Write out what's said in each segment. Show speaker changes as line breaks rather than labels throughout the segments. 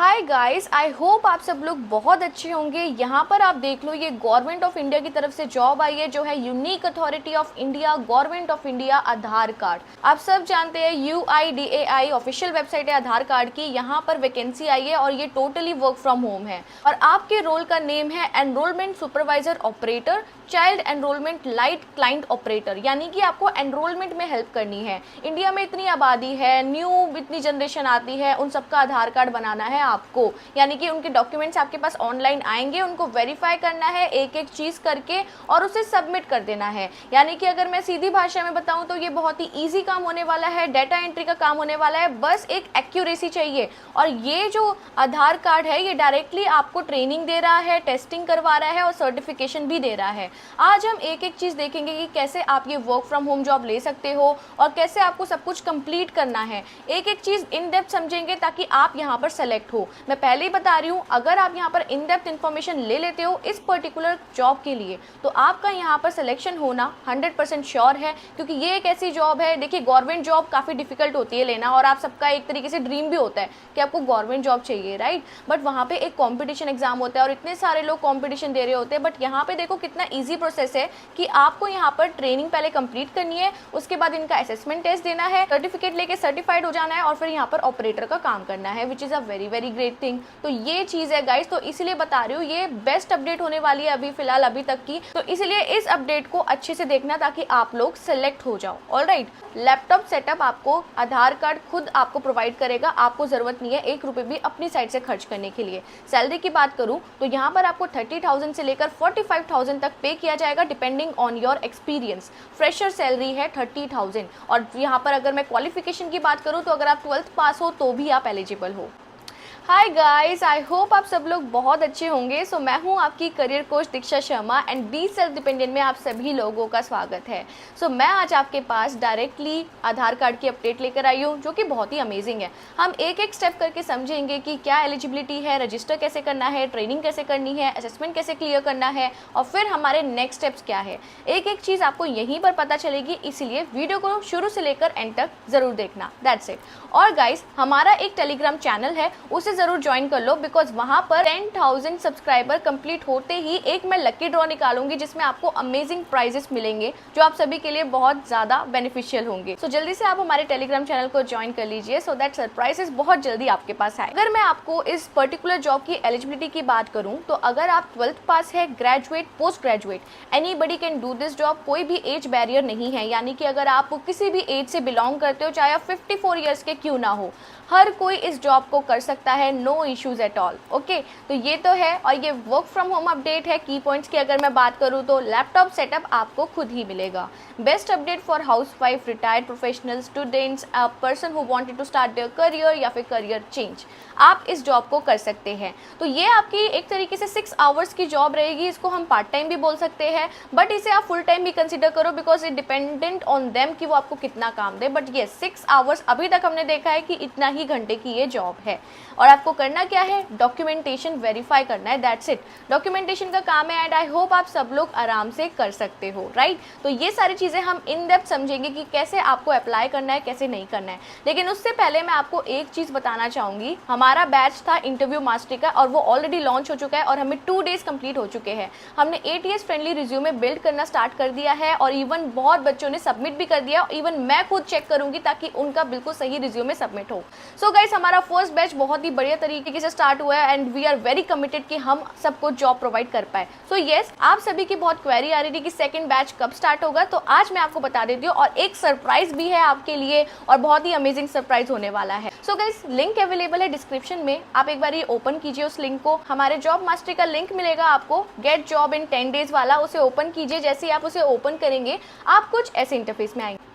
Hi guys, I hope आप सब लोग बहुत अच्छे होंगे। यहाँ पर आप देख लो, ये गवर्नमेंट ऑफ इंडिया की तरफ से जॉब आई है जो है unique authority of India, government of India Aadhaar card. आप सब जानते हैं UIDAI ऑफिशियल वेबसाइट है आधार कार्ड की। यहाँ पर वैकेंसी आई है और ये टोटली वर्क फ्रॉम होम है और आपके रोल का नेम है enrolment supervisor operator, child enrolment lite client operator. यानी कि आपको एनरोलमेंट में हेल्प करनी है। इंडिया में इतनी आबादी है, न्यू इतनी जनरेशन आती है, उन सबका आधार कार्ड बनाना है आपको। यानी कि उनके डॉक्यूमेंट्स आपके पास ऑनलाइन आएंगे, उनको वेरीफाई करना है एक एक चीज़ करके और उसे सबमिट कर देना है। यानी कि अगर मैं सीधी भाषा में बताऊं तो ये बहुत ही ईजी काम होने वाला है, डाटा एंट्री का काम होने वाला है, बस एक एक्यूरेसी चाहिए। और ये जो आधार कार्ड है ये डायरेक्टली आपको ट्रेनिंग दे रहा है, टेस्टिंग करवा रहा है और सर्टिफिकेशन भी दे रहा है। आज हम एक एक चीज़ देखेंगे कि कैसे आप ये वर्क फ्रॉम होम जॉब ले सकते हो और कैसे आपको सब कुछ कंप्लीट करना है। एक एक चीज़ इन डेप्थ समझेंगे ताकि आप यहाँ पर सेलेक्ट हो। मैं पहले ही बता रही हूँ, अगर आप यहाँ पर इन डेप्थ इन्फॉर्मेशन ले लेते हो इस पर्टिकुलर जॉब के लिए तो आपका यहाँ पर सिलेक्शन होना 100% श्योर है। क्योंकि ये एक ऐसी जॉब है, देखिए गवर्नमेंट जॉब काफ़ी डिफिकल्ट होती है लेना और आप सबका एक तरीके से ड्रीम भी होता है कि आपको गवर्नमेंट जॉब चाहिए, राइट। बट वहाँ पे एक कॉम्पिटिशन एग्जाम होता है और इतने सारे लोग कॉम्पिटिशन दे रहे होते हैं। बट यहाँ पे देखो कितना ईजी प्रोसेस है कि आपको यहाँ पर ट्रेनिंग पहले कंप्लीट करनी है, उसके बाद इनका असेसमेंट टेस्ट देना है, सर्टिफिकेट लेके सर्टिफाइड हो जाना है और फिर यहाँ पर ऑपरेटर का काम करना है, which is a very very great thing. तो ये चीज़ है गाइस, तो इसीलिए बता रही हूँ ये बेस्ट अपडेट होने वाली है अभी फिलहाल अभी तक की। तो इसीलिए इस अपडेट को अच्छे से देखना ताकि आप लोग सेलेक्ट हो जाओ। ऑलराइट, लैपटॉप सेटअप आपको आधार कार्ड खुद आपको प्रोवाइड करेगा, आपको जरूरत नहीं है 1 रुपये भी अपनी साइड से खर्च करने के लिए। सैलरी की बात करूँ तो यहाँ पर आपको 30,000 से लेकर 45,000 तक पे किया जाएगा depending on your experience. Fresher salary है 30,000 और यहाँ पर अगर मैं क्वालिफिकेशन की बात करूँ तो अगर आप 12th पास हो तो भी आप एलिजिबल हो। हाय गाइस, आई होप आप सब लोग बहुत अच्छे होंगे। सो मैं हूँ आपकी career coach Diksha Sharma and be self dependent में आप सभी लोगों का स्वागत है। सो मैं आज आपके पास डायरेक्टली आधार कार्ड की अपडेट लेकर आई हूँ जो कि बहुत ही अमेजिंग है। हम एक एक स्टेप करके समझेंगे कि क्या एलिजिबिलिटी है, रजिस्टर कैसे करना है, ट्रेनिंग कैसे करनी है, असेसमेंट कैसे क्लियर करना है और फिर हमारे नेक्स्ट स्टेप्स क्या है। एक एक चीज़ आपको यहीं पर पता चलेगी, इसीलिए वीडियो को शुरू से लेकर एंड तक ज़रूर देखना। That's it. और गाइस, हमारा एक टेलीग्राम चैनल है, उसे जरूर ज्वाइन कर लो बिकॉज वहां पर 10,000 सब्सक्राइबर कंप्लीट होते ही एक मैं लकी ड्रॉ निकालूंगी जिसमें आपको अमेजिंग प्राइजेस मिलेंगे जो आप सभी के लिए बहुत ज्यादा बेनिफिशियल होंगे। सो जल्दी से आप हमारे टेलीग्राम चैनल को ज्वाइन कर लीजिए सो दैट सरप्राइजेस बहुत जल्दी आपके पास आए। अगर मैं आपको इस पर्टिकुलर जॉब की एलिजिबिलिटी की बात करूं तो अगर आप 12th पास है, graduate, post graduate, anybody can do this job. कोई भी एज बैरियर नहीं है, यानी कि अगर आप किसी भी एज से बिलोंग करते हो, चाहे आप 54 ईयर्स के क्यों ना हो, हर कोई इस जॉब को कर सकता है, no issues at all. Okay, तो ये तो है। और ये वर्क फ्रॉम होम अपडेट है। की पॉइंट्स की अगर मैं बात करूँ तो लैपटॉप सेटअप आपको खुद ही मिलेगा। Best update for housewife, retired professional, students, a person who wanted to start their career या फिर करियर चेंज, आप इस जॉब को कर सकते हैं। तो ये आपकी एक तरीके से 6 आवर्स की जॉब रहेगी। इसको हम पार्ट टाइम भी बोल सकते हैं बट इसे आप फुल टाइम भी कंसिडर करो because it dependent on them कि वो आपको कितना काम दे। बट ये 6 आवर्स अभी तक हमने देखा है कि इतना ही घंटे की ये जॉब है। और आपको करना क्या है, डॉक्यूमेंटेशन वेरीफाई करना है, दैट्स इट। डॉक्यूमेंटेशन का काम है एंड आई होप आप सब लोग आराम से कर सकते हो, राइट। तो ये सारी चीज़ें हम इन डेप्थ समझेंगे कि कैसे आपको अप्लाई करना है, कैसे नहीं करना है। लेकिन उससे पहले मैं आपको एक चीज़ बताना चाहूँगी। हमारा बैच था इंटरव्यू मास्टरी का और वो ऑलरेडी लॉन्च हो चुका है और हमें 2 डेज कंप्लीट हो चुके हैं। हमने ATS फ्रेंडली रिज्यूमे बिल्ड करना स्टार्ट कर दिया है और इवन बहुत बच्चों ने सबमिट भी कर दिया। इवन मैं खुद चेक करूँगी ताकि उनका बिल्कुल सही रिज्यूमे सबमिट हो। सो गाइस, हमारा फर्स्ट बैच बहुत ही बढ़िया तरीके से स्टार्ट हुआ है and we are very committed कि हम सबको जॉब प्रोवाइड कर पाए। सो यस, आप सभी की बहुत क्वेरी आ रही थी कि सेकंड बैच कब स्टार्ट होगा, तो आज मैं आपको बता देती हूँ और एक सरप्राइज भी है आपके लिए और बहुत ही अमेजिंग सरप्राइज होने वाला है। सो गाइस, लिंक अवेलेबल है डिस्क्रिप्शन में, आप एक बार ये ओपन कीजिए उस लिंक को। हमारे जॉब मास्टरी का लिंक मिलेगा आपको, गेट जॉब इन 10 डेज वाला, उसे ओपन कीजिए। जैसे ही आप उसे ओपन करेंगे आप कुछ ऐसे इंटरफेस में आएंगे।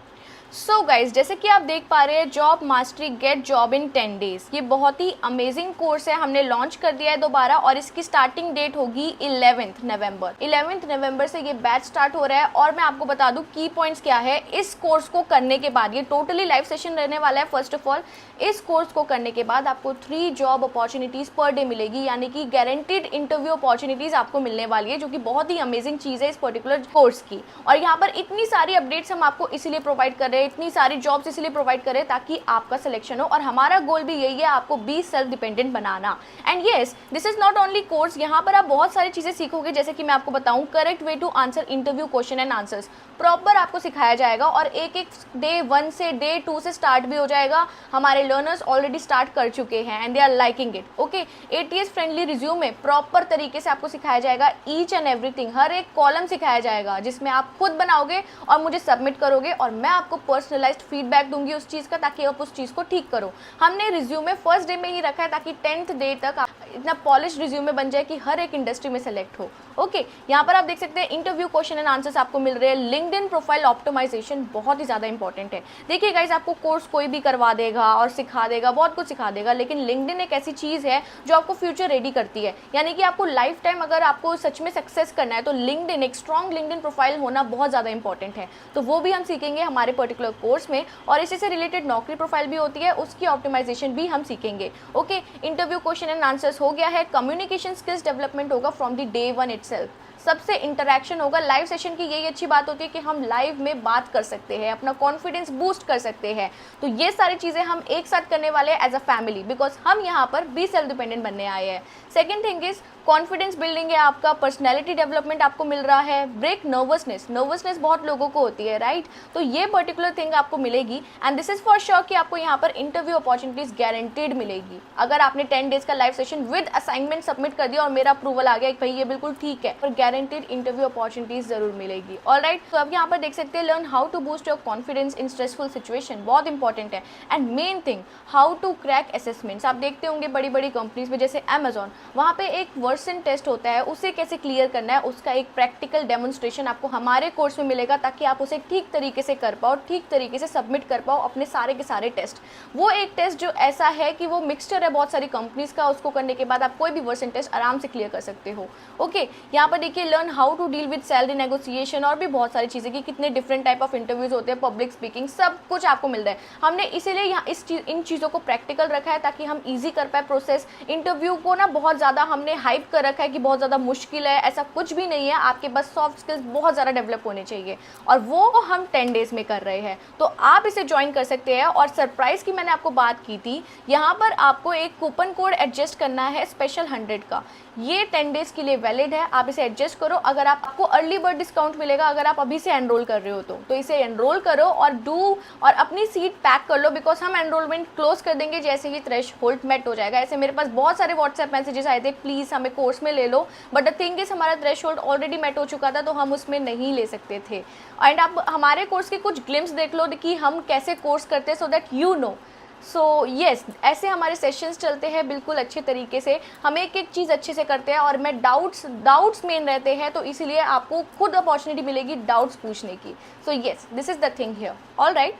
सो गाइज, जैसे कि आप देख पा रहे हैं, job mastery get job in 10 days, ये बहुत ही अमेजिंग कोर्स है। हमने लॉन्च कर दिया है दोबारा और इसकी स्टार्टिंग डेट होगी 11th नवंबर। 11th नवंबर से ये बैच स्टार्ट हो रहा है। और मैं आपको बता दूं की पॉइंट्स क्या है इस कोर्स को करने के बाद। ये टोटली लाइव सेशन रहने वाला है। फर्स्ट ऑफ ऑल, इस कोर्स को करने के बाद आपको 3 जॉब अपॉर्चुनिटीज पर डे मिलेगी, यानी कि गारंटीड इंटरव्यू अपॉर्चुनिटीज आपको मिलने वाली है, जो कि बहुत ही अमेजिंग चीज़ है इस पर्टिकुलर कोर्स की। और यहाँ पर इतनी सारी अपडेट्स हम आपको इसीलिए प्रोवाइड कर रहे हैं इतनी सारी जॉब्स इसलिए प्रोवाइड कर रहे हैं ताकि आपका सिलेक्शन हो, और हमारा गोल भी यही है, आपको be self dependent banana. And yes, this is not only course, यहाँ पर आप बहुत सारी चीज़ें सीखोगे, जैसे कि मैं आपको बताऊँ correct way to answer interview question and answers proper आपको सिखाया जाएगा, और एक एक डे 1 से डे 2 से स्टार्ट भी हो जाएगा। हमारे लर्नर्स ऑलरेडी स्टार्ट कर चुके हैं and they are liking it. Okay, ATS friendly resume proper तरीके से आपको सिखाया जाएगा, ईच एंड एवरीथिंग, हर एक कॉलम सिखाया जाएगा जिसमें आप खुद बनाओगे और मुझे सबमिट करोगे, और मैं आपको पर्सनलाइज्ड फीडबैक दूंगी उस चीज़ का, ताकि आप उस चीज़ को ठीक करो। हमने रिज्यूमे फर्स्ट डे में ही रखा है ताकि 10th डे तक इतना पॉलिश रिज्यूमे बन जाए कि हर एक इंडस्ट्री में सेलेक्ट हो। ओके, यहाँ पर आप देख सकते हैं इंटरव्यू क्वेश्चन एंड आंसर्स आपको मिल रहे हैं। लिंक्डइन प्रोफाइल ऑप्टिमाइजेशन बहुत ही ज़्यादा इंपॉर्टेंट है। देखिए गाइज, आपको कोर्स कोई भी करवा देगा और सिखा देगा, बहुत कुछ सिखा देगा, लेकिन लिंक्डइन एक ऐसी चीज़ है जो आपको फ्यूचर रेडी करती है। यानी कि आपको लाइफ टाइम अगर आपको सच में सक्सेस करना है तो लिंक्डइन, एक स्ट्रॉन्ग लिंक्डइन प्रोफाइल होना बहुत ज़्यादा इंपॉर्टेंट है। तो वो भी हम सीखेंगे हमारे पर्टिकुलर कोर्स में, और इसी से रिलेटेड नौकरी प्रोफाइल भी होती है, उसकी ऑप्टिमाइजेशन भी हम सीखेंगे। Okay, interview question and answers हो गया है। कम्युनिकेशन स्किल्स डेवलपमेंट होगा फ्रॉम द डे 1 इटसेल्फ, सबसे इंटरैक्शन होगा। लाइव सेशन की यही अच्छी बात होती है कि हम लाइव में बात कर सकते हैं, अपना कॉन्फिडेंस बूस्ट कर सकते हैं। तो ये सारी चीज़ें हम एक साथ करने वाले हैं एज अ फैमिली, बिकॉज हम यहाँ पर बी सेल्फ डिपेंडेंट बनने आए हैं। Second thing is confidence building है आपका, पर्सनैलिटी डेवलपमेंट आपको मिल रहा है, ब्रेक नर्वसनेस। नर्वसनेस बहुत लोगों को होती है, राइट? तो ये पर्टिकुलर थिंग आपको मिलेगी, and this is for sure कि आपको यहाँ पर इंटरव्यू अपॉर्चुनिटीज गारंटीड मिलेगी। अगर आपने 10 डेज का live session with assignment submit कर दिया और मेरा अप्रूवल आ गया कि भाई ये बिल्कुल ठीक है, और गारंटीड इंटरव्यू अपॉर्चुनिटीज जरूर मिलेगी। ऑलराइट, तो अब यहाँ पर देख सकते हैं learn how to boost your confidence in stressful situation, बहुत इंपॉर्टेंट है। And main thing, how to crack assessments. आप देखते होंगे बड़ी बड़ी कंपनीज में जैसे अमेजॉन, वहाँ पे एक वर्सन टेस्ट होता है, उसे कैसे क्लियर करना है, उसका एक प्रैक्टिकल डेमोन्स्ट्रेशन आपको हमारे कोर्स में मिलेगा, ताकि आप उसे ठीक तरीके से कर पाओ, ठीक तरीके से सबमिट कर पाओ अपने सारे के सारे टेस्ट। वो एक टेस्ट जो ऐसा है कि वो मिक्सचर है बहुत सारी कंपनीज का, उसको करने के बाद आप कोई भी वर्सन टेस्ट आराम से क्लियर कर सकते हो। ओके, यहाँ पर देखिए learn how to deal with salary negotiation, और भी बहुत सारी चीज़ें कि कितने डिफरेंट टाइप ऑफ इंटरव्यूज होते हैं, पब्लिक स्पीकिंग, सब कुछ आपको मिल रहा है। हमने इसीलिए यहाँ इन चीज़ों को प्रैक्टिकल रखा है ताकि हम ईजी कर पाए प्रोसेस। इंटरव्यू को ना बहुत ज़्यादा हमने हाइप कर रखा है कि बहुत ज़्यादा मुश्किल है, ऐसा कुछ भी नहीं है। आपके बस सॉफ्ट स्किल्स बहुत ज़्यादा डेवलप होने चाहिए, और वो हम 10 डेज में कर रहे हैं। तो आप इसे ज्वाइन कर सकते हैं। और सरप्राइज की मैंने आपको बात की थी, यहाँ पर आपको एक कूपन कोड एडजस्ट करना है स्पेशल 100 का, ये 10 डेज के लिए वैलिड है। आप इसे एडजस्ट करो। अगर आपको अर्ली बर्ड डिस्काउंट मिलेगा अगर आप अभी से एनरोल कर रहे हो तो इसे एनरोल करो और अपनी सीट पैक कर लो, बिकॉज हम एनरोलमेंट क्लोज कर देंगे जैसे ही थ्रेशहोल्ड मेट हो जाएगा। ऐसे मेरे पास बहुत सारे व्हाट्सएप मैसेजेस आए थे, प्लीज़ हमें कोर्स में ले लो, बट द थिंग इज हमारा थ्रेशहोल्ड ऑलरेडी मेट हो चुका था, तो हम उसमें नहीं ले सकते थे। एंड आप हमारे कोर्स के कुछ ग्लिम्स देख लो कि हम कैसे कोर्स करते हैं, so that you know. So yes, ऐसे हमारे सेशंस चलते हैं बिल्कुल अच्छे तरीके से, हम एक एक चीज़ अच्छे से करते हैं, और मैं डाउट्स मेन रहते हैं, तो इसीलिए आपको खुद अपॉर्चुनिटी मिलेगी डाउट्स पूछने की। So yes, this is the thing here. Alright,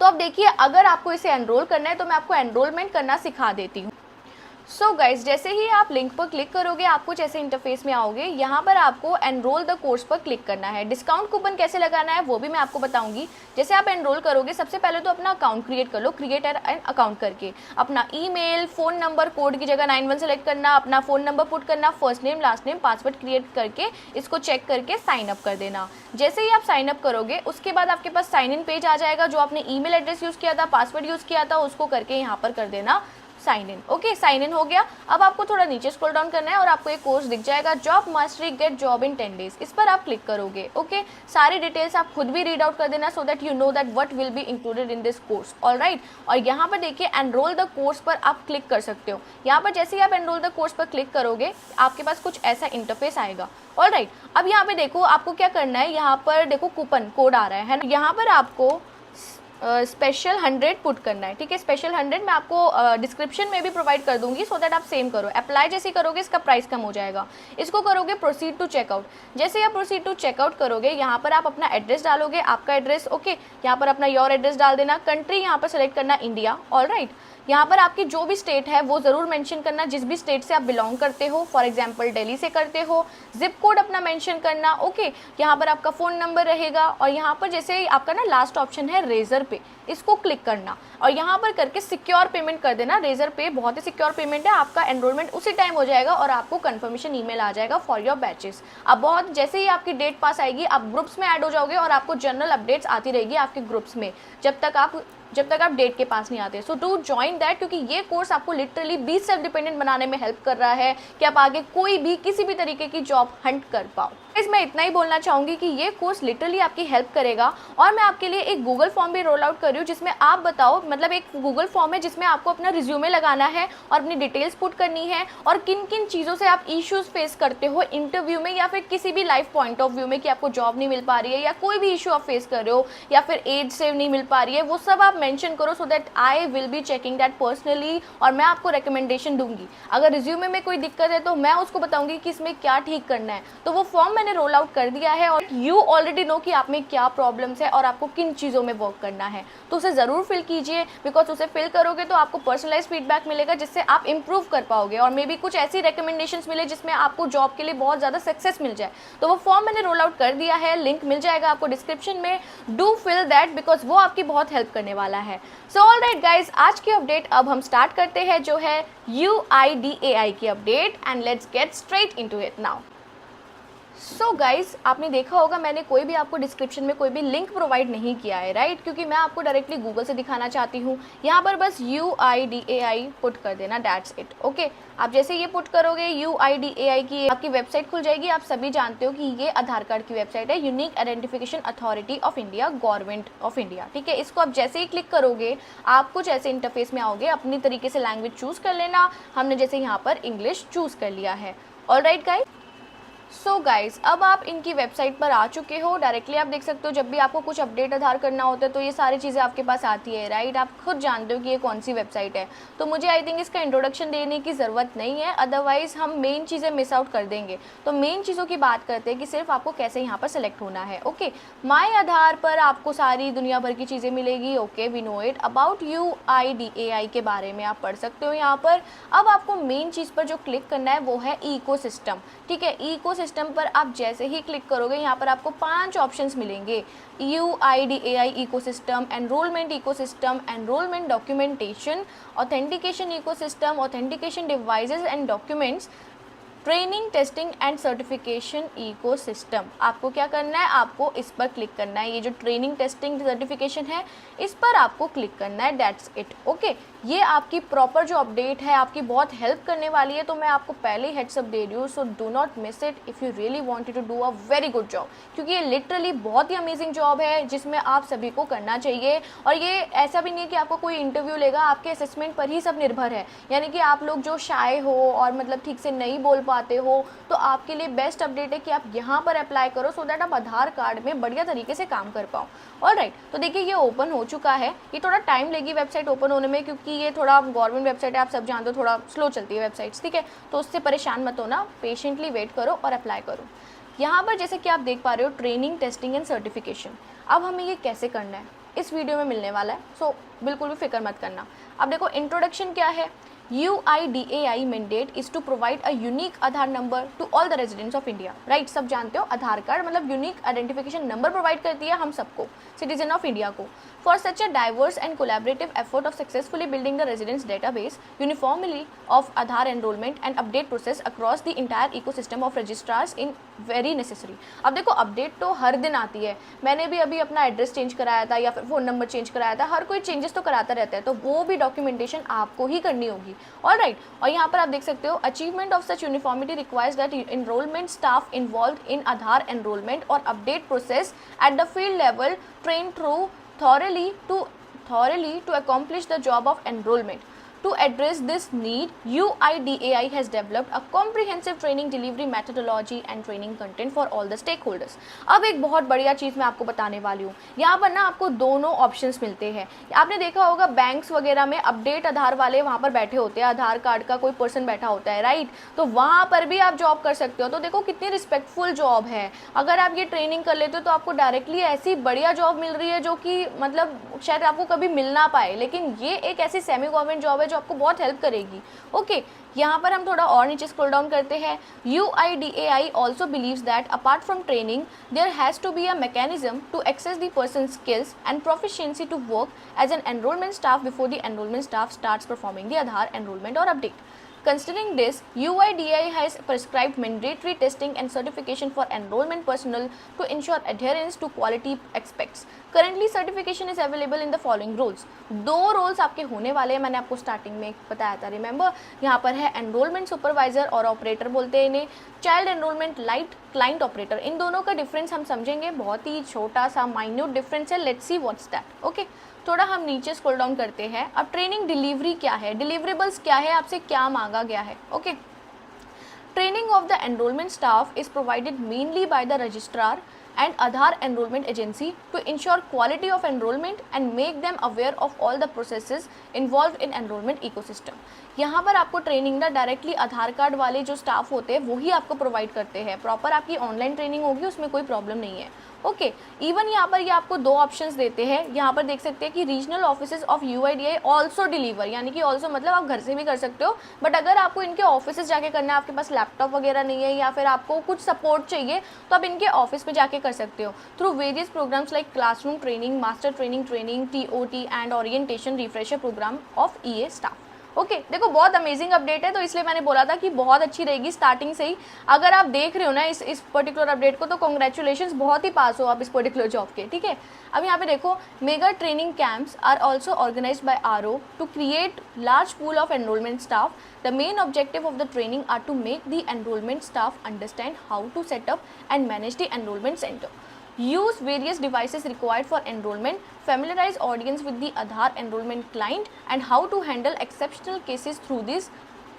तो अब देखिए, अगर आपको इसे एनरोल करना है तो मैं आपको एनरोलमेंट करना सिखा देती हूँ। सो गाइज, जैसे ही आप लिंक पर क्लिक करोगे आप कुछ ऐसे इंटरफेस में आओगे। यहाँ पर आपको एनरोल द कोर्स पर क्लिक करना है। डिस्काउंट कूपन कैसे लगाना है वो भी मैं आपको बताऊंगी। जैसे आप एनरोल करोगे, सबसे पहले तो अपना अकाउंट क्रिएट कर लो, क्रिएट एन अकाउंट करके अपना ईमेल, फोन नंबर, कोड की जगह 91 सेलेक्ट करना, अपना फोन नंबर पुट करना, first name last name, password create करके इसको चेक करके साइन अप कर देना। जैसे ही आप साइन अप करोगे उसके बाद आपके पास साइन इन पेज आ जाएगा। जो आपने ईमेल एड्रेस यूज़ किया था, पासवर्ड यूज़ किया था, उसको करके यहाँ पर कर देना sign in. Okay, sign in हो गया। अब आपको थोड़ा नीचे स्क्रॉल डाउन करना है और आपको एक कोर्स दिख जाएगा, job mastery get job in 10 days. इस पर आप क्लिक करोगे। ओके, सारी डिटेल्स आप खुद भी रीड आउट कर देना, so that you know that what will be included in this course. Alright, और यहाँ पर देखिए एनरोल द कोर्स पर आप क्लिक कर सकते हो। यहाँ पर जैसे ही आप एनरोल द कोर्स पर क्लिक करोगे आपके पास कुछ ऐसा इंटरफेस आएगा। ऑलराइट, अब यहाँ पे देखो आपको क्या करना है। यहाँ पर देखो कूपन कोड आ रहा है, यहाँ पर आपको स्पेशल 100 पुट करना है। ठीक है, स्पेशल 100 मैं आपको डिस्क्रिप्शन में भी प्रोवाइड कर दूंगी, सो दैट आप सेम करो। अप्लाई जैसे करोगे इसका प्राइस कम हो जाएगा। इसको करोगे प्रोसीड टू चेकआउट। जैसे आप प्रोसीड टू चेकआउट करोगे यहाँ पर आप अपना एड्रेस डालोगे, आपका एड्रेस। ओके, यहाँ पर अपना योर एड्रेस डाल देना। कंट्री यहाँ पर सेलेक्ट करना इंडिया। ऑलराइट, यहाँ पर आपकी जो भी स्टेट है वो ज़रूर मेंशन करना, जिस भी स्टेट से आप बिलोंग करते हो। फॉर एग्जांपल दिल्ली से करते हो, जिप कोड अपना मेंशन करना। ओके, यहाँ पर आपका फ़ोन नंबर रहेगा और यहाँ पर जैसे आपका ना लास्ट ऑप्शन है रेजर पे, इसको क्लिक करना और यहाँ पर करके सिक्योर पेमेंट कर देना। रेजर पे बहुत ही सिक्योर पेमेंट है, आपका एनरोलमेंट उसी टाइम हो जाएगा और आपको कंफर्मेशन ईमेल आ जाएगा फॉर योर बैचेस। अब बहुत जैसे ही आपकी डेट पास आएगी आप ग्रुप्स में ऐड हो जाओगे और आपको जनरल अपडेट्स आती रहेगी आपके ग्रुप्स में जब तक आप डेट के पास नहीं आते। सो डू ज्वाइन दैट, क्योंकि ये कोर्स आपको लिटरली 20 सेल्फ डिपेंडेंट बनाने में हेल्प कर रहा है कि आप आगे कोई भी किसी भी तरीके की जॉब हंट कर पाओ। मैं इतना ही बोलना चाहूँगी कि ये कोर्स लिटरली आपकी हेल्प करेगा। और मैं आपके लिए एक गूगल फॉर्म भी रोल आउट कर रही हूँ जिसमें आप बताओ, मतलब एक गूगल फॉर्म है जिसमें आपको अपना रिज्यूमे लगाना है और अपनी डिटेल्स पुट करनी है और किन किन चीज़ों से आप इश्यूज़ फेस करते हो इंटरव्यू में या फिर किसी भी लाइफ पॉइंट ऑफ व्यू में कि आपको जॉब नहीं मिल पा रही है या कोई भी इशू आप फेस कर रहे हो या फिर एज से नहीं मिल पा रही है, वो सब आप मेंशन करो so that I will be checking that personally और मैं आपको रिकमेंडेशन दूंगी। अगर रिज्यूमे में कोई दिक्कत है तो मैं उसको बताऊंगी कि इसमें क्या ठीक करना है। तो वो फॉर्म मैंने रोल आउट कर दिया है और यू ऑलरेडी नो कि आप में क्या प्रॉब्लम्स है और आपको किन चीज़ों में वर्क करना है, तो उसे ज़रूर फिल कीजिए। बिकॉज उसे फिल करोगे तो आपको पर्सनलाइज फीडबैक मिलेगा जिससे आप इंप्रूव कर पाओगे और मे बी कुछ ऐसी रिकमेंडेशंस मिले जिसमें आपको जॉब के लिए बहुत ज़्यादा सक्सेस मिल जाए। तो वो फॉर्म मैंने रोल आउट कर दिया है, लिंक मिल जाएगा आपको डिस्क्रिप्शन में। डू फिल दैट बिकॉज वो आपकी बहुत हेल्प करने वाला है। सो ऑल राइट गाइज, आज की अपडेट अब हम स्टार्ट करते हैं जो है UIDAI की update and let's get straight into it now. So guys, आपने देखा होगा मैंने कोई भी आपको डिस्क्रिप्शन में कोई भी लिंक प्रोवाइड नहीं किया है, राइट? क्योंकि मैं आपको डायरेक्टली गूगल से दिखाना चाहती हूँ। यहाँ पर बस UIDAI पुट कर देना, दैट्स इट। ओके, आप जैसे ये पुट करोगे UIDAI की आपकी वेबसाइट खुल जाएगी। आप सभी जानते हो कि ये आधार कार्ड की वेबसाइट है, unique identification authority of India, government of India. ठीक है, इसको आप जैसे ही क्लिक करोगे आप कुछ ऐसे इंटरफेस में आओगे। अपनी तरीके से लैंग्वेज चूज़ कर लेना। हमने जैसे यहाँ पर इंग्लिश चूज़ कर लिया है। All right guys, so guys, अब आप इनकी वेबसाइट पर आ चुके हो। डायरेक्टली आप देख सकते हो जब भी आपको कुछ अपडेट आधार करना होता है तो ये सारी चीज़ें आपके पास आती है, राइट? आप खुद जानते हो कि ये कौन सी वेबसाइट है, तो मुझे आई थिंक इसका इंट्रोडक्शन देने की ज़रूरत नहीं है, अदरवाइज़ हम मेन चीज़ें मिस आउट कर देंगे। तो मेन चीज़ों की बात करते हैं कि सिर्फ आपको कैसे यहाँ पर सेलेक्ट होना है। ओके, माई आधार पर आपको सारी दुनिया भर की चीज़ें मिलेगी। Okay, we know it. About UIDAI के बारे में आप पढ़ सकते हो यहाँ पर। अब आपको मेन चीज़ पर जो क्लिक करना है वो है इकोसिस्टम। ठीक है, इकोसिस्टम पर आप जैसे ही क्लिक करोगे यहाँ पर आपको 5 ऑप्शंस मिलेंगे। UIDAI ecosystem, enrolment ecosystem, enrolment documentation, authentication ecosystem, authentication devices and documents, training, testing and certification ecosystem. आपको क्या करना है, आपको इस पर क्लिक करना है। ये जो ट्रेनिंग, टेस्टिंग, सर्टिफिकेशन है इस पर आपको क्लिक करना है, दैट्स इट। ओके, ये आपकी प्रॉपर जो अपडेट है आपकी बहुत हेल्प करने वाली है, तो मैं आपको पहले ही हेड्स अप दे रही हूँ। So do not miss it if you really wanted to do a very good job, क्योंकि ये लिटरली बहुत ही अमेजिंग जॉब है जिसमें आप सभी को करना चाहिए। और ये ऐसा भी नहीं है कि आपको कोई इंटरव्यू लेगा, आपके असेसमेंट पर ही सब निर्भर है। यानी कि आप लोग जो शाय हो और मतलब ठीक से नहीं बोल पाते हो तो आपके लिए बेस्ट अपडेट है कि आप यहाँ पर अप्लाई करो सो दैट आप आधार कार्ड में बढ़िया तरीके से काम कर पाओ। ऑलराइट, तो देखिए ये ओपन हो चुका है। ये थोड़ा टाइम लेगी वेबसाइट ओपन होने में क्योंकि ये थोड़ा गवर्नमेंट वेबसाइट है, आप सब जानते हो थोड़ा स्लो चलती है वेबसाइट्स। ठीक है, तो उससे परेशान मत होना, पेशेंटली वेट करो और अप्लाई करो। यहाँ पर जैसे कि आप देख पा रहे हो ट्रेनिंग, टेस्टिंग एंड सर्टिफिकेशन। अब हमें ये कैसे करना है इस वीडियो में मिलने वाला है, सो बिल्कुल भी फिक्र मत करना। अब देखो इंट्रोडक्शन क्या है। UIDAI mandate is to provide a unique Aadhaar number to all the residents of India, right? सब जानते हो आधार कार्ड मतलब यूनिक आइडेंटिफिकेशन नंबर प्रोवाइड करती है हम सबको, सिटीजन ऑफ इंडिया को। For such a diverse and collaborative effort of successfully building the residence database uniformly of Aadhaar enrollment and update process across the entire ecosystem of registrars in very necessary। अब देखो update तो हर दिन आती है, मैंने भी अभी अपना एड्रेस चेंज कराया था या फिर फ़ोन नंबर चेंज कराया था, हर कोई चेंजेस तो कराता रहता है, तो वो भी डॉक्यूमेंटेशन आपको ही करनी होगी। ऑल राइट, और यहाँ पर आप देख सकते हो achievement of such uniformity requires that enrolment staff involve in Aadhaar enrolment और update process at the field level train through thoroughly to accomplish the job of enrollment, To address this need, UIDAI has developed a comprehensive training delivery methodology and training content for all the stakeholders. अब एक बहुत बढ़िया चीज़ मैं आपको बताने वाली हूँ। यहाँ पर ना आपको दोनों ऑप्शंस मिलते हैं। आपने देखा होगा बैंक्स वगैरह में अपडेट आधार वाले वहाँ पर बैठे होते हैं, आधार कार्ड का कोई पर्सन बैठा होता है, राइट। तो वहाँ पर भी आप जॉब कर सकते हो। तो देखो कितनी रिस्पेक्टफुल जॉब है। अगर आप ये ट्रेनिंग कर लेते हो तो आपको डायरेक्टली ऐसी बढ़िया जॉब मिल रही है जो कि मतलब शायद आपको कभी मिल ना पाए, लेकिन ये एक ऐसी सेमी गवर्नमेंट जॉब है जो आपको बहुत हेल्प करेगी। ओके, यहाँ पर हम थोड़ा और नीचे स्क्रॉल डाउन करते हैं। UIDAI also believes that apart from training, there has to be a mechanism to access the person's skills and proficiency to work as an enrollment staff before the enrollment staff starts performing the Aadhaar enrollment or update. Considering this, UIDAI has prescribed mandatory testing and certification for enrollment personnel to ensure adherence to quality aspects. Currently, certification is available in the following roles. दो roles आपके होने वाले हैं, मैंने आपको starting में बताया था, रिमेंबर। यहाँ पर है एनरोलमेंट सुपरवाइजर और ऑपरेटर बोलते हैं इन्हें, child enrolment lite client operator. इन दोनों का डिफरेंस हम समझेंगे, बहुत ही छोटा सा माइन्यूट डिफरेंस है। Let's see what's that. Okay, थोड़ा हम नीचे स्क्रॉल डाउन करते हैं। अब ट्रेनिंग डिलीवरी क्या है, डिलीवरेबल्स क्या है, आपसे क्या मांगा गया है। Okay, training of the enrolment staff is provided mainly by the registrar and Aadhaar enrollment agency to ensure quality of enrollment and make them aware of all the processes involved in enrollment ecosystem. यहाँ पर आपको training ना directly आधार card वाले जो staff होते हैं वही आपको प्रोवाइड करते हैं। प्रॉपर आपकी ऑनलाइन ट्रेनिंग होगी, उसमें कोई प्रॉब्लम नहीं है। ओके, इवन यहाँ पर ये आपको दो ऑप्शंस देते हैं। यहाँ पर देख सकते हैं कि regional offices of UIDAI also deliver, यानी कि ऑल्सो मतलब आप घर से भी कर सकते हो, बट अगर आपको इनके ऑफिसेज जाके करना है, आपके पास लैपटॉप वगैरह नहीं है या फिर आपको कुछ सपोर्ट चाहिए, तो आप इनके ऑफिस में जाके कर सकते हो through various programmes like classroom training, master training, TOT and orientation refresher programme of EA staff. Okay, देखो बहुत अमेजिंग अपडेट है, तो इसलिए मैंने बोला था कि बहुत अच्छी रहेगी स्टार्टिंग से ही। अगर आप देख रहे हो ना इस पर्टिकुलर अपडेट को, तो कॉन्ग्रेचुलेशंस, बहुत ही पास हो आप इस पर्टिकुलर जॉब के, ठीक है। अब यहाँ पे देखो, mega training camps are also organised by RO to create large pool of enrolment staff. The main objective of the training are to make the enrolment staff understand how to set up and manage the enrolment centre, use various devices required for enrollment, familiarize audience with the Aadhaar enrollment client and how to handle exceptional cases through these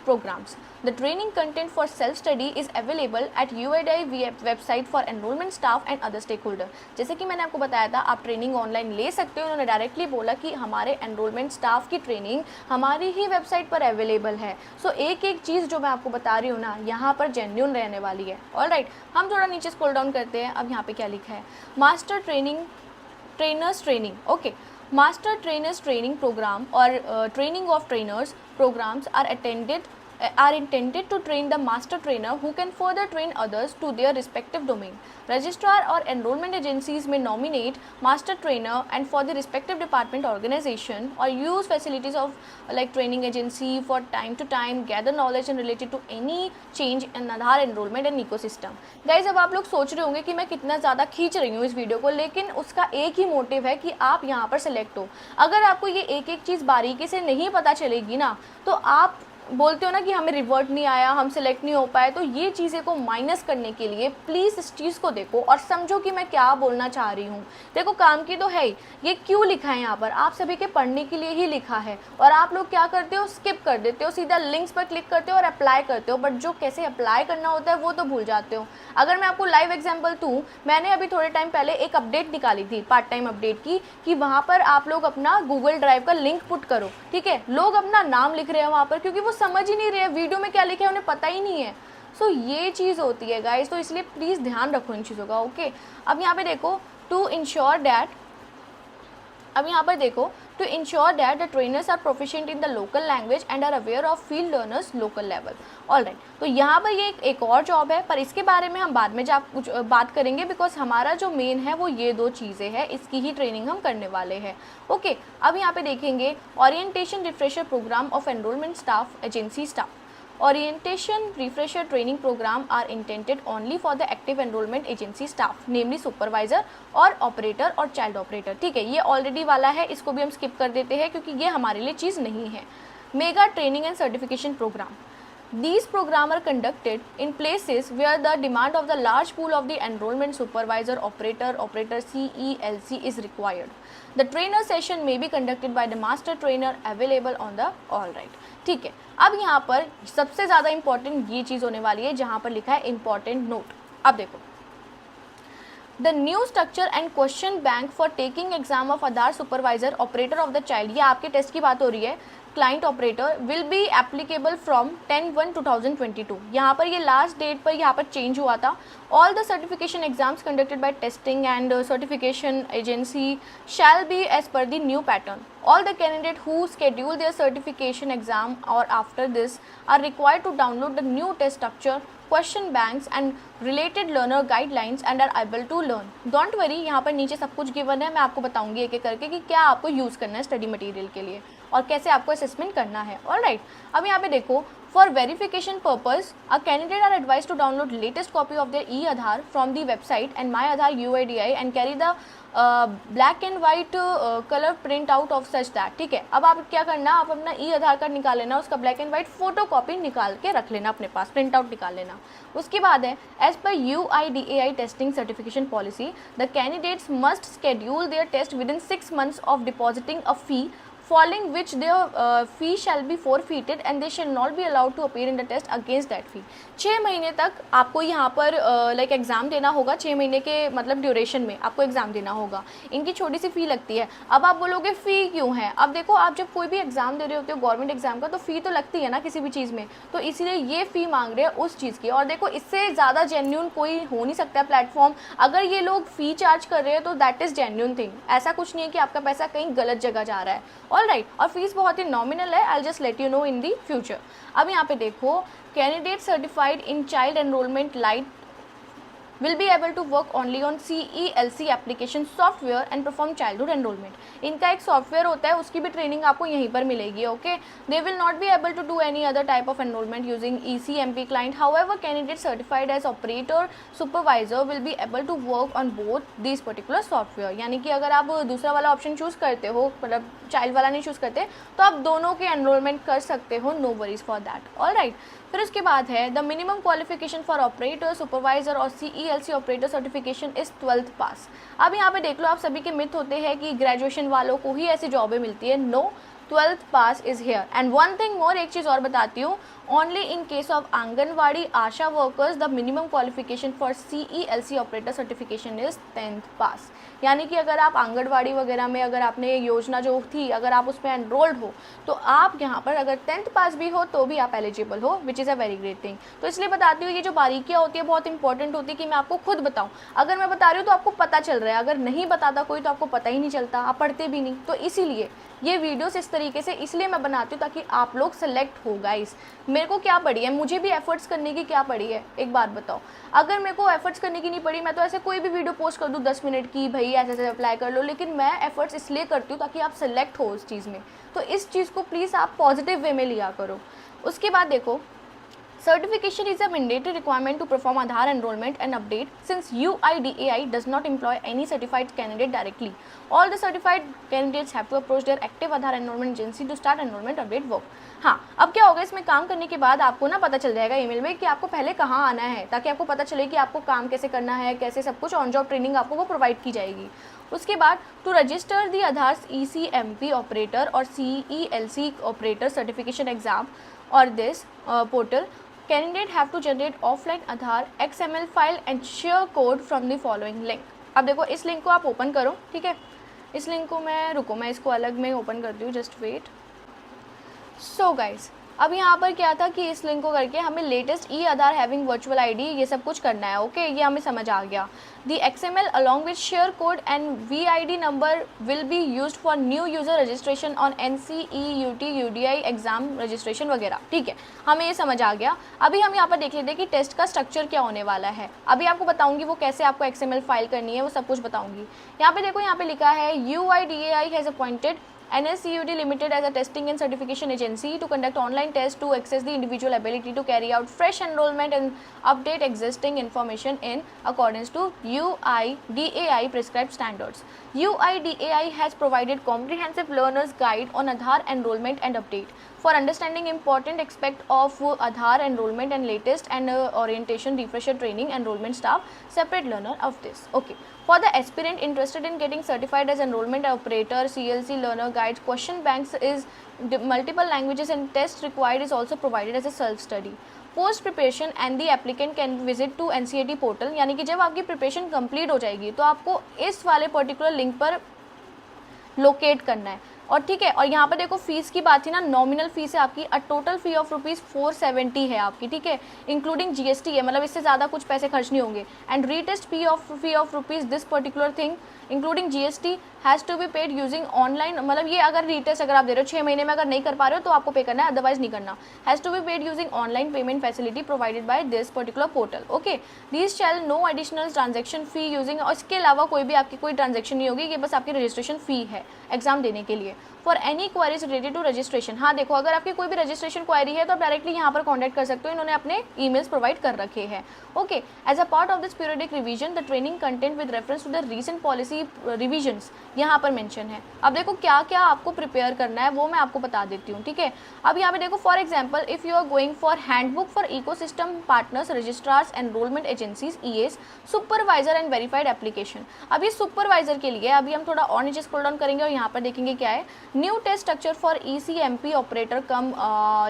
programs. The training content for self-study is available at UIDAI website for enrollment staff and other stakeholder. जैसे कि मैंने आपको बताया था, आप training online ले सकते हो। उन्होंने डायरेक्टली बोला कि हमारे एनरोलमेंट स्टाफ की ट्रेनिंग हमारी ही वेबसाइट पर अवेलेबल है। सो एक एक चीज़ जो मैं आपको बता रही हूँ ना, यहाँ पर जेन्युइन रहने वाली है। ऑलराइट, हम थोड़ा नीचे स्क्रॉल डाउन करते हैं। अब यहाँ पे क्या लिखा है, master trainers training. Okay, master trainers training program और training of trainers programs are intended to train the master trainer who can further train others to their respective domain. Registrar or enrollment agencies may nominate master trainer and for the respective department organization or use facilities of like training agency for time to time gather knowledge and related to any change in Aadhaar enrollment and ecosystem. Guys, अब आप लोग सोच रहे होंगे कि मैं कितना ज़्यादा खींच रही हूँ इस वीडियो को, लेकिन उसका एक ही मोटिव है कि आप यहाँ पर सेलेक्ट हो। अगर आपको ये एक एक चीज़ बारीकी से नहीं पता चलेगी ना, तो आप बोलते हो ना कि हमें रिवर्ट नहीं आया, हम सिलेक्ट नहीं हो पाए, तो ये चीज़ें को माइनस करने के लिए प्लीज़ इस चीज़ को देखो और समझो कि मैं क्या बोलना चाह रही हूँ। देखो काम की तो है ही, ये क्यों लिखा है यहाँ पर, आप सभी के पढ़ने के लिए ही लिखा है, और आप लोग क्या करते हो, स्किप कर देते हो, सीधा लिंक्स पर क्लिक करते हो और अप्लाई करते हो, बट जो कैसे अप्लाई करना होता है वो तो भूल जाते हो। अगर मैं आपको लाइव एग्जाम्पल दूँ, मैंने अभी थोड़े टाइम पहले एक अपडेट निकाली थी पार्ट टाइम अपडेट की, कि वहाँ पर आप लोग अपना गूगल ड्राइव का लिंक पुट करो, ठीक है। लोग अपना नाम लिख रहे हैं वहाँ पर क्योंकि वो समझ ही नहीं रहे, वीडियो में क्या लिखा है उन्हें पता ही नहीं है। सो ये चीज़ होती है गाइस, तो इसलिए प्लीज़ ध्यान रखो इन चीज़ों का। ओके, अब यहाँ पे देखो, to ensure that the trainers are proficient in the local language and are aware of field learners local level. Alright, तो यहाँ पर ये एक और जॉब है, पर इसके बारे में हम बाद में कुछ बात करेंगे, बिकॉज हमारा जो मेन है वो ये दो चीज़ें हैं, इसकी ही ट्रेनिंग हम करने वाले हैं। ओके, अब यहाँ पे देखेंगे orientation refresher programme of enrolment staff agency staff. Orientation refresher training program are intended only for the active enrollment agency staff, namely supervisor और operator और child operator। ठीक है, ये ऑलरेडी वाला है, इसको भी हम स्किप कर देते हैं क्योंकि ये हमारे लिए चीज़ नहीं है। Mega training and certification programme, These programs are conducted in places where the demand of the large pool of the enrollment supervisor, operator CELC is required. The trainer session may be conducted by the master trainer available on the all right. ठीक है, अब यहाँ पर सबसे ज़्यादा important ये चीज़ होने वाली है जहाँ पर लिखा है इंपॉर्टेंट नोट. अब देखो, The new structure and question bank for taking exam of Aadhaar supervisor operator of the child, ये आपके टेस्ट की बात हो रही है, client operator will be applicable from 10/1/2022. यहाँ पर ये लास्ट डेट पर यहाँ पर चेंज हुआ था. All the certification exams conducted by testing and certification agency shall be as per the new pattern. All the candidates who schedule their certification exam or after this are required to download the new test structure, question banks and related learner guidelines and are able to learn. Don't worry, यहाँ पर नीचे सब कुछ given है. मैं आपको बताऊंगी एक एक करके कि क्या आपको यूज़ करना है स्टडी मटेरियल के लिए और कैसे आपको असेसमेंट करना है. ऑलराइट, अब यहाँ पे देखो, for verification purpose a candidate are advise to download latest copy of their e Aadhaar from the website and my Aadhaar UIDI and carry the black and white colour print out of such that. ठीक है, अब आप क्या करना, आप अपना ई आधार card निकाल लेना, उसका black and white photo copy निकाल के रख लेना अपने पास, प्रिंट आउट निकाल लेना. उसके बाद है, as per UIDAI testing certification policy the candidates must schedule their test within 6 months of depositing a fee, following which their fee shall be forfeited and they shall not be allowed to appear in the test against that fee. 6 महीने तक आपको यहाँ पर like exam देना होगा. 6 महीने के मतलब ड्यूरेशन में आपको एग्ज़ाम देना होगा. इनकी छोटी सी फ़ी लगती है. अब आप बोलोगे फ़ी क्यों है? अब देखो, आप जब कोई भी एग्ज़ाम दे रहे होते हो गवर्नमेंट एग्ज़ाम का, तो फ़ी तो लगती है ना किसी भी चीज़ में, तो इसीलिए ये फ़ी मांग रहे हैं उस चीज़ की. और देखो, इससे ज़्यादा जेन्यून कोई हो नहीं सकता प्लेटफॉर्म. अगर ये लोग फ़ी चार्ज कर रहे हैं तो दैट इज़ जेन्यून थिंग. ऐसा कुछ नहीं है कि आपका पैसा कहीं गलत जगह जा रहा है. ऑलराइट, और फीस बहुत ही नॉमिनल है. I just let you know in the future. अब यहाँ पे देखो, candidate certified in child enrolment light will be able to work only on CELC application software and perform childhood enrollment. इनका एक software होता है, उसकी भी ट्रेनिंग आपको यहीं पर मिलेगी. Okay, they will not be able to do any other type of enrollment using ECMP client. However, candidate certified as operator supervisor will be able to work on both these particular software. यानी कि अगर आप दूसरा वाला option choose करते हो, मतलब child वाला नहीं चूज़ करते, तो आप दोनों के एनरोलमेंट कर सकते हो. No worries for that. Alright, फिर उसके बाद है the minimum qualification for operator supervisor और CELC operator certification is 12th pass. अब यहाँ पे देख लो, आप सभी के मिथ होते हैं कि ग्रेजुएशन वालों को ही ऐसी जॉबें मिलती है. No, 12th pass is here. And one thing more, एक चीज़ और बताती हूँ, only in case of anganwadi ASHA workers the minimum qualification for CELC operator certification is 10th pass. यानी कि अगर आप आंगनवाड़ी वगैरह में, अगर आपने योजना जो थी, अगर आप उसमें एनरोल्ड हो, तो आप यहाँ पर अगर 10th पास भी हो तो भी आप एलिजिबल हो, which is a very great thing. तो इसलिए बताती हूँ, ये जो बारीकियाँ होती है बहुत इंपॉर्टेंट होती है कि मैं आपको खुद बताऊँ. अगर मैं बता रही हूँ तो आपको पता चल रहा है, अगर नहीं बताता कोई तो आपको पता ही नहीं चलता, आप पढ़ते भी नहीं. तो इसीलिए ये वीडियोस इस तरीके से इसलिए मैं बनाती हूँ ताकि आप लोग सेलेक्ट हो. गाइस, मेरे को क्या पड़ी है, मुझे भी एफर्ट्स करने की क्या पड़ी है, एक बात बताओ. अगर मेरे को एफर्ट्स करने की नहीं पड़ी, मैं तो ऐसे कोई भी वीडियो पोस्ट कर दूँ 10 मिनट की, भाई ऐसे ऐसे अप्लाई कर लो. लेकिन मैं एफर्ट्स इसलिए करती हूँ ताकि आप सेलेक्ट हो उस चीज़ में. तो इस चीज़ को प्लीज़ आप पॉजिटिव वे में लिया करो. उसके बाद देखो, certification is a mandatory requirement to perform Aadhaar enrollment and update since UIDAI does not employ any certified candidate directly. All the certified candidates have to approach their active Aadhaar enrollment agency to start enrollment update work. हाँ, अब क्या होगा, इसमें काम करने के बाद आपको ना पता चल जाएगा ईमेल में कि आपको पहले कहाँ आना है, ताकि आपको पता चले कि आपको काम कैसे करना है, कैसे सब कुछ ऑन जॉब ट्रेनिंग आपको वो प्रोवाइड की जाएगी. उसके बाद to register the Aadhaar ECMP operator और CELC ऑपरेटर सर्टिफिकेशन एग्जाम और this portal, candidate have to generate offline Aadhaar XML file and share code from the following link. अब देखो, इस लिंक को आप ओपन करो. ठीक है, इस लिंक को मैं इसको अलग में ओपन करती हूँ, जस्ट वेट. सो गाइज, अब यहाँ पर क्या था कि इस लिंक को करके हमें लेटेस्ट ई आधार हैविंग वर्चुअल ID ये सब कुछ करना है. ओके, ये हमें समझ आ गया. दी XML along with share code and VID number will be used for new user registration on NCEUT UDI exam registration वगैरह. ठीक है, हमें ये समझ आ गया. अभी हम यहाँ पर देख लेते हैं कि टेस्ट का स्ट्रक्चर क्या होने वाला है. अभी आपको बताऊँगी वो कैसे आपको XML फाइल करनी है, वो सब कुछ बताऊँगी. यहाँ पे देखो, यहाँ पे लिखा है UIDAI has appointed NSCUT Limited as a testing and certification agency to conduct online tests to access the individual ability to carry out fresh enrollment and update existing information in accordance to UIDAI prescribed standards. UIDAI has provided comprehensive learner's guide on Aadhaar enrollment and update. For understanding important aspect of Aadhaar enrollment and latest and orientation refresher training enrollment staff separate learner of this. Okay, for the aspirant interested in getting certified as enrollment operator, CLC learner guides, question banks is multiple languages and test required is also provided as a self study. Post preparation and the applicant can visit to NCERT portal, यानी कि जब आपकी preparation complete हो जाएगी तो आपको इस वाले पर्टिकुलर लिंक पर लोकेट करना है। और ठीक है, और यहाँ पर देखो फीस की बात थी ना, नॉमिनल फीस है आपकी, अ टोटल फी ऑफ ₹470 है आपकी, ठीक है, इंक्लूडिंग GST है, मतलब इससे ज़्यादा कुछ पैसे खर्च नहीं होंगे। And retest fee of rupees this particular thing including GST has to be paid using online, मतलब ये अगर रीटेस्ट अगर आप दे रहे हो 6 महीने में अगर नहीं कर पा रहे हो तो आपको पे करना है, अदरवाइज नहीं करना। Has to be paid using online payment facility provided by this particular portal. Okay, this shall no additional transaction fee using, और इसके अलावा कोई भी आपकी कोई ट्रांजेक्शन नहीं होगी, ये बस आपकी रजिस्ट्रेशन फ़ी है एग्जाम देने के लिए। For any queries related to registration, हाँ देखो अगर आपकी कोई भी रजिस्ट्रेशन क्वारी है तो आप डायरेक्टली यहाँ पर कॉन्टैक्ट कर सकते हो, इन्होंने अपने ईमेल्स प्रोवाइड कर रखे हैं। Okay, as a part of this periodic revision the training content with reference to the recent policy revisions यहाँ पर मेंशन है। अब देखो क्या क्या आपको प्रिपेयर करना है वो मैं आपको बता देती हूँ, ठीक है। अब यहाँ पे देखो for example if you are going for handbook for ecosystem partners registrars enrolment agencies EAs supervisor and verified application. अब ये सुपरवाइजर के लिए अभी हम थोड़ा और नीचे स्क्रॉल डाउन करेंगे और यहाँ पर देखेंगे क्या है, new test structure for ECMP operator cum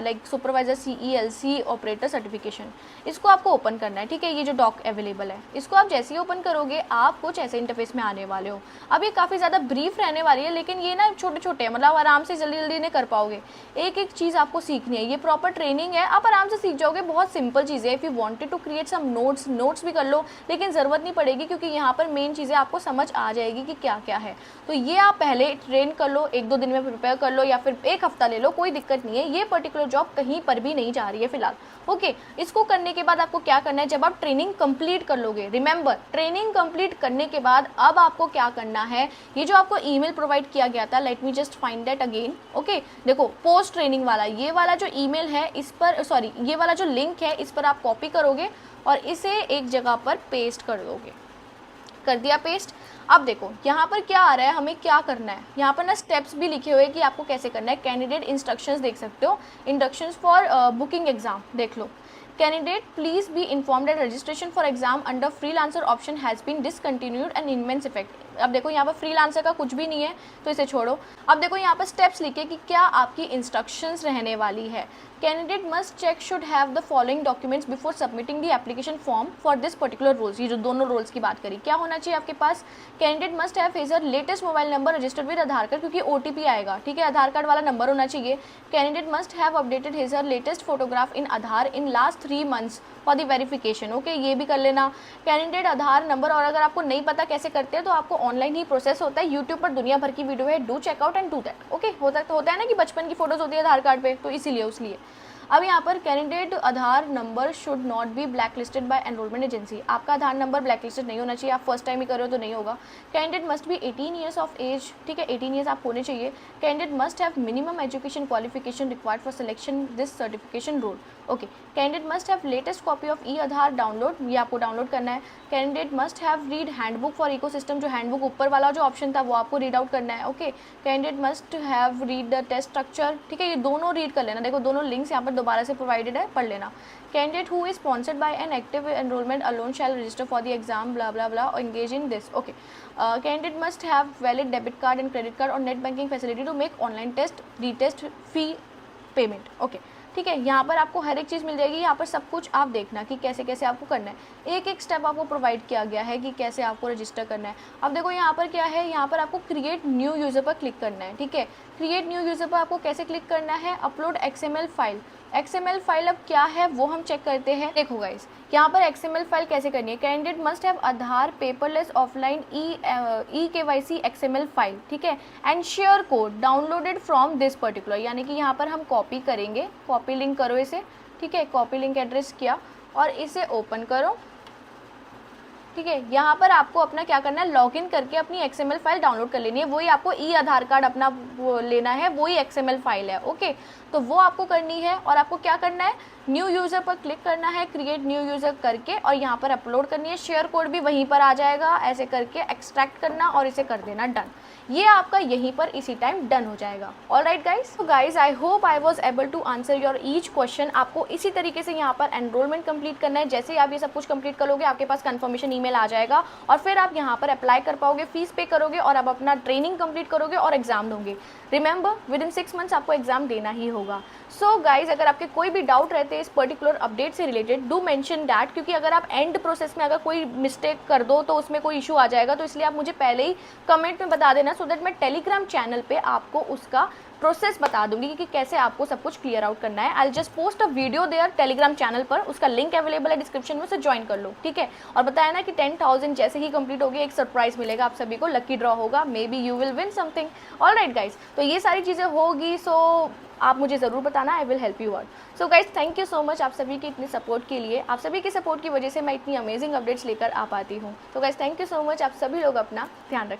like supervisor CELC operator certification, इसको आपको ओपन करना है, ठीक है। ये जो डॉक अवेलेबल है इसको आप जैसे ही ओपन करोगे आप कुछ ऐसे इंटरफेस में आने वाले हो। अब ये काफ़ी ज़्यादा ब्रीफ रहने वाली है, लेकिन ये ना छोटे छोटे हैं, मतलब आराम से जल्दी जल्दी नहीं कर पाओगे, एक एक चीज़ आपको सीखनी है, ये प्रॉपर ट्रेनिंग है, आप आराम से सीख जाओगे, बहुत सिंपल चीज़ है। If you wanted to create some notes भी कर लो, लेकिन ज़रूरत नहीं पड़ेगी क्योंकि यहाँ पर मेन चीज़ें आपको समझ आ जाएगी कि क्या क्या है। तो ये आप पहले ट्रेन कर लो, 1-2 दिन में प्रिपेयर कर लो या फिर 1 हफ्ता ले लो, कोई दिक्कत नहीं है। ये पर्टिकुलर जॉब कहीं पर भी नहीं जा रही है फिलहाल। ओके, इसको करने के बाद आपको क्या करना है, जब आप ट्रेनिंग कंप्लीट कर लोगे, रिमेंबर ट्रेनिंग कंप्लीट करने के बाद अब आपको क्या करना है, ये जो आपको ईमेल प्रोवाइड किया गया था, let me just find that again. Okay, देखो पोस्ट ट्रेनिंग वाला ये वाला जो ईमेल है इस पर, सॉरी ये वाला जो लिंक है इस पर आप कॉपी करोगे और इसे एक जगह पर पेस्ट कर दोगे। कर दिया पेस्ट। अब देखो यहाँ पर क्या आ रहा है, हमें क्या करना है, यहाँ पर ना स्टेप्स भी लिखे हुए हैं कि आपको कैसे करना है। कैंडिडेट इंस्ट्रक्शंस देख सकते हो, इंस्ट्रक्शंस फॉर बुकिंग एग्जाम देख लो। Candidate please be informed that registration for exam under freelancer option has been discontinued and immense effect. अब देखो यहाँ पर फ्रीलांसर का कुछ भी नहीं है तो इसे छोड़ो। अब देखो यहाँ पर स्टेप्स लिखे कि क्या आपकी इंस्ट्रक्शंस रहने वाली है। Candidate must check should have the following documents before submitting the application form for this particular roles. ये जो दोनों रोल्स की बात करी, क्या होना चाहिए आपके पास, candidate must have his her latest mobile number registered with Aadhaar card, क्योंकि OTP आएगा, ठीक है, आधार कार्ड वाला नंबर होना चाहिए। Candidate must have updated his her latest photograph in Aadhaar in last 3 months for the verification. Okay, ये भी कर लेना। कैंडिडेट आधार नंबर, और अगर आपको नहीं पता कैसे करते हैं तो आपको ऑनलाइन ही प्रोसेस होता है, यूट्यूब पर दुनिया भर की वीडियो है, do check out and do that. Okay, होता है ना कि बचपन की फोटोज होती है आधार कार्ड पे, तो इसीलिए उसलिए। अब यहाँ पर candidate Aadhaar number should not be black listed by enrolment agency, आपका आधार नंबर ब्लैक लिस्टेड नहीं होना चाहिए, आप फर्स्ट टाइम ही कर रहे हो तो नहीं होगा। Candidate must be 18 years of age, ठीक है, 18 ईयर्स आप होने चाहिए। Candidate must have minimum education qualification required for selection this certification role. Okay, candidate must have latest copy of Aadhaar download, ये आपको डाउनलोड करना है। Candidate must have read handbook for ecosystem, जो हैंडबुक ऊपर वाला जो ऑप्शन था वो आपको रीड आउट करना है। Okay, candidate must have read the test structure, ठीक है, ये दोनों रीड कर लेना, देखो दोनों लिंक्स यहाँ पर दोबारा से प्रोवाइडेड है, पढ़ लेना। Candidate who is sponsored by an active enrolment alone shall register for the exam bla bla bla और engage in this. Okay, candidate must have valid debit card and credit card और net banking facility to make online test retest fee payment. Okay, ठीक है, यहाँ पर आपको हर एक चीज़ मिल जाएगी, यहाँ पर सब कुछ आप देखना कि कैसे कैसे आपको करना है। एक एक स्टेप आपको प्रोवाइड किया गया है कि कैसे आपको रजिस्टर करना है। अब देखो यहाँ पर क्या है, यहाँ पर आपको क्रिएट न्यू यूज़र पर क्लिक करना है, ठीक है। क्रिएट न्यू यूज़र पर आपको कैसे क्लिक करना है, upload XML file. XML file अब क्या है वो हम चेक करते हैं। देखो गाइस, यहाँ पर XML फाइल कैसे करनी है, candidate must have Aadhaar paperless offline EKYC XML file, ठीक है, and share code downloaded from this particular, यानी कि यहाँ पर हम कॉपी करेंगे, कॉपी लिंक करो इसे, ठीक है, कॉपी लिंक एड्रेस किया और इसे ओपन करो, ठीक है। यहाँ पर आपको अपना क्या करना है, लॉगिन करके अपनी XML फाइल डाउनलोड कर लेनी है। वही आपको ई आधार कार्ड अपना वो लेना है, वही XML फाइल है। ओके, तो वो आपको करनी है और आपको क्या करना है, न्यू यूज़र पर क्लिक करना है, क्रिएट न्यू यूज़र करके और यहाँ पर अपलोड करनी है। शेयर कोड भी वहीं पर आ जाएगा, ऐसे करके एक्सट्रैक्ट करना और इसे कर देना डन। ये आपका यहीं पर इसी टाइम डन हो जाएगा। ऑलराइट गाइस, तो guys I hope I was able to answer your each question. आपको इसी तरीके से यहाँ पर एनरोलमेंट कंप्लीट करना है। जैसे ही आप ये सब कुछ कंप्लीट करोगे आपके पास कंफर्मेशन ईमेल आ जाएगा और फिर आप यहाँ पर अप्लाई कर पाओगे, फीस पे करोगे और आप अपना ट्रेनिंग कंप्लीट करोगे और एग्जाम दोगे। रिमेंबर, विद इन 6 मंथ्स आपको एग्जाम देना ही होगा। सो गाइज, अगर आपके कोई भी डाउट रहते हैं इस पर्टिकुलर अपडेट से रिलेटेड, डू मेंशन दैट, क्योंकि अगर आप एंड प्रोसेस में अगर कोई मिस्टेक कर दो तो उसमें कोई इशू आ जाएगा। तो इसलिए आप मुझे पहले ही कमेंट में बता देना, सो दैट मैं टेलीग्राम चैनल पे आपको उसका प्रोसेस बता दूंगी कि कैसे आपको सब कुछ क्लियर आउट करना है। I just post a video there Telegram channel पर, उसका लिंक अवेलेबल है डिस्क्रिप्शन में, उसे ज्वाइन कर लो, ठीक है। और बताया ना कि 10,000 जैसे ही कंप्लीट होगी एक सरप्राइज मिलेगा आप सभी को, लकी ड्रॉ होगा, may be you will win something. Alright guys, तो ये सारी चीज़ें होगी, सो आप मुझे ज़रूर बताना, I will help you out. So guys, thank you so much आप सभी की इतनी सपोर्ट के लिए। आप सभी की सपोर्ट की वजह से मैं इतनी अमेजिंग अपडेट्स लेकर आ पाती हूँ। तो guys, thank you so much. आप सभी लोग अपना ध्यान रखें।